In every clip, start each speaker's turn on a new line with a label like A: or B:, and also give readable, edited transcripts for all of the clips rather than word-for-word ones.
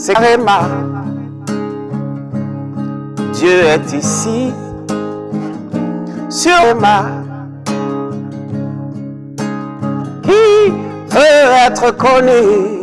A: c'est Réma. Dieu est ici, sur Réma, qui veut être connu.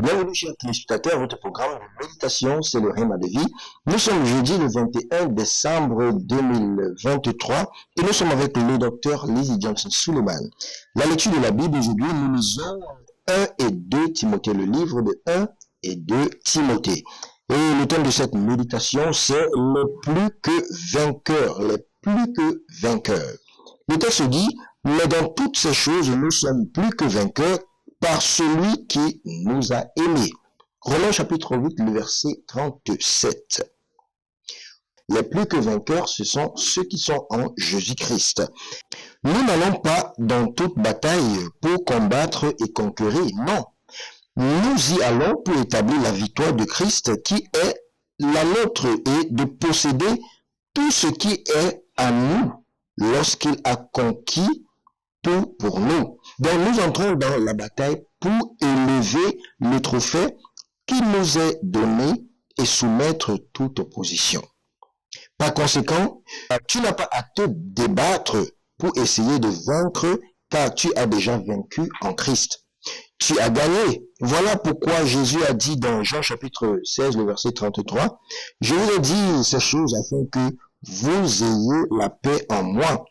B: Bienvenue chers téléspectateurs, votre programme de méditation, c'est le Réma de vie. Nous sommes jeudi le 21 décembre 2023 et nous sommes avec le docteur Lizzie Johnson Suleiman. La lecture de la Bible aujourd'hui, nous lisons 1 et 2 Timothée, le livre de 1 et 2 Timothée. Et le thème de cette méditation, c'est les plus que vainqueurs, les plus que vainqueurs. Le texte dit, mais dans toutes ces choses, nous sommes plus que vainqueurs par celui qui nous a aimés. Romains chapitre 8, le verset 37. Les plus que vainqueurs, ce sont ceux qui sont en Jésus-Christ. Nous n'allons pas dans toute bataille pour combattre et conquérir, non. Nous y allons pour établir la victoire de Christ qui est la nôtre et de posséder tout ce qui est à nous lorsqu'il a conquis tout pour nous. Donc nous entrons dans la bataille pour élever le trophée qui nous est donné et soumettre toute opposition. Par conséquent, tu n'as pas à te débattre pour essayer de vaincre car tu as déjà vaincu en Christ. Tu as gagné. Voilà pourquoi Jésus a dit dans Jean chapitre 16, le verset 33, « Je vous ai dit ces choses afin que vous ayez la paix en moi.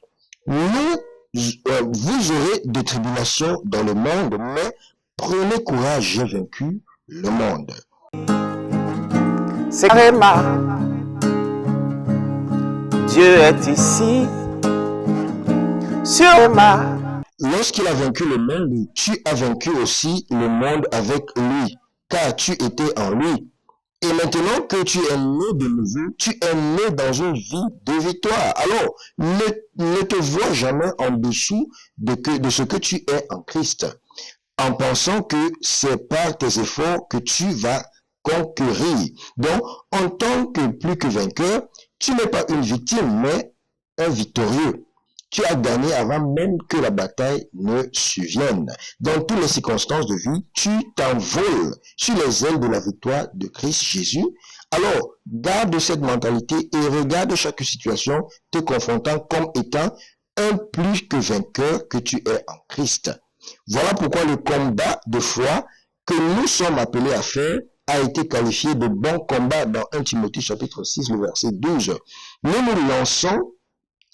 B: Vous aurez des tribulations dans le monde, mais prenez courage, j'ai vaincu le monde. »
A: C'est Réma. Dieu est ici, sur Réma.
B: Lorsqu'il a vaincu le monde, tu as vaincu aussi le monde avec lui, car tu étais en lui. Et maintenant que tu es né de nouveau, tu es né dans une vie de victoire. Alors, ne te vois jamais en dessous de ce que tu es en Christ, en pensant que c'est par tes efforts que tu vas conquérir. Donc, en tant que plus que vainqueur, tu n'es pas une victime, mais un victorieux. Tu as gagné avant même que la bataille ne survienne. Dans toutes les circonstances de vie, tu t'envoles sur les ailes de la victoire de Christ Jésus. Alors, garde cette mentalité et regarde chaque situation te confrontant comme étant un plus que vainqueur que tu es en Christ. Voilà pourquoi le combat de foi que nous sommes appelés à faire a été qualifié de bon combat dans 1 Timothée chapitre 6, le verset 12. Nous nous lançons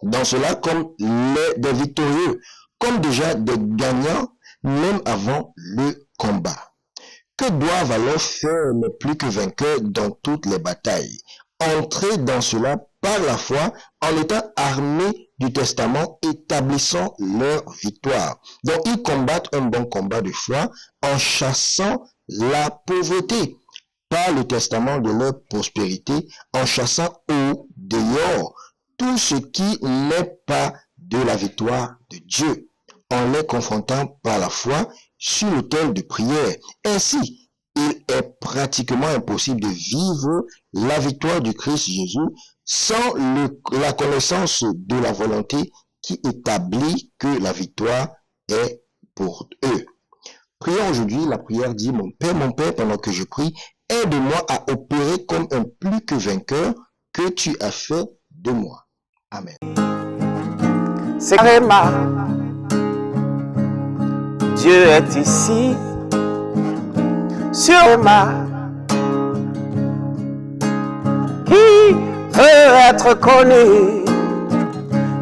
B: dans cela comme des victorieux, comme déjà des gagnants, même avant le combat. Que doivent alors faire les plus que vainqueurs dans toutes les batailles? Entrer dans cela par la foi en étant armés du testament, établissant leur victoire. Donc ils combattent un bon combat de foi en chassant la pauvreté par le testament de leur prospérité, en chassant au dehors tout ce qui n'est pas de la victoire de Dieu, en les confrontant par la foi sur l'autel de prière. Ainsi, il est pratiquement impossible de vivre la victoire du Christ Jésus sans la connaissance de la volonté qui établit que la victoire est pour eux. Prions aujourd'hui, la prière dit, mon Père, pendant que je prie, aide-moi à opérer comme un plus que vainqueur que tu as fait de moi. Amen.
A: C'est Réma. Dieu est ici, sur Réma, qui veut être connu.